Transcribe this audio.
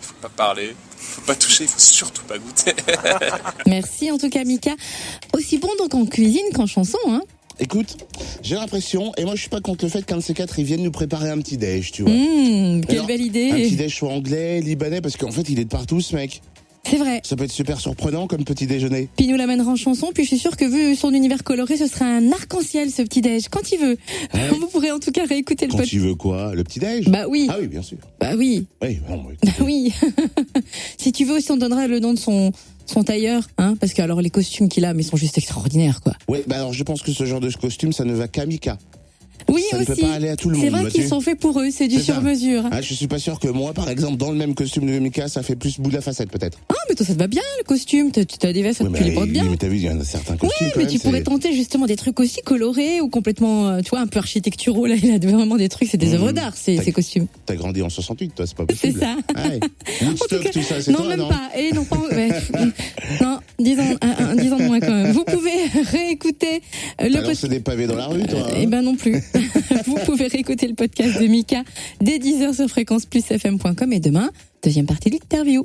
faut pas parler, faut pas toucher, il faut surtout pas goûter. Merci en tout cas Mika. Aussi bon donc en cuisine qu'en chanson, hein. Écoute, j'ai l'impression, et moi je suis pas contre le fait qu'un de ces quatre, ils viennent nous préparer un petit déj, tu vois. Quelle Alors, belle Un petit idée. déj soit anglais, libanais, parce qu'en fait il est de partout ce mec. C'est vrai. Ça peut être super surprenant comme petit déjeuner. Puis il nous l'amènera en chanson, puis je suis sûre que vu son univers coloré, ce sera un arc-en-ciel ce petit déj, quand il veut. Ouais. Vous pourrez en tout cas réécouter le Quand podcast. tu veux quoi? Le petit déj? Bah oui, Ah oui, bien sûr. bah oui, Oui, bon, bah, bah oui. Si tu veux aussi, on donnera le nom de son tailleur, hein, parce que alors les costumes qu'il a, mais ils sont juste extraordinaires, quoi. ouais, bah alors je pense que ce genre de costume, ça ne va qu'à Mika. Oui, Ça ne aussi. peut pas aller à tout le C'est monde, vrai vois-tu. qu'ils sont faits pour eux, c'est du C'est ça. sur-mesure. Ah, je suis pas sûr que moi, par exemple, dans le même costume de Mika, ça fait plus bout de la facette, peut-être. Ah, mais toi, ça te va bien, le costume. T'as des vestes, Oui, tu les portes bien. mais t'as vu, il y en a certains costumes Ouais, quand mais même. tu pourrais tenter justement des trucs aussi colorés ou complètement, tu vois, un peu architecturaux. Là, il a vraiment des trucs, c'est des œuvres d'art, ces costumes. T'as grandi en 68, toi, c'est pas C'est possible. ça. Ah ouais. En Woodstock, cas, tout ça, c'est non, toi, même non? pas. Et non, pas. Ouais. Non, 10 ans de moins quand même. Vous pouvez réécouter le T'as podcast. lancé des pavés dans la rue, toi. hein. Eh ben non plus. Vous pouvez réécouter le podcast de Mika dès 10h sur fréquenceplusfm.com et demain, deuxième partie de l'interview.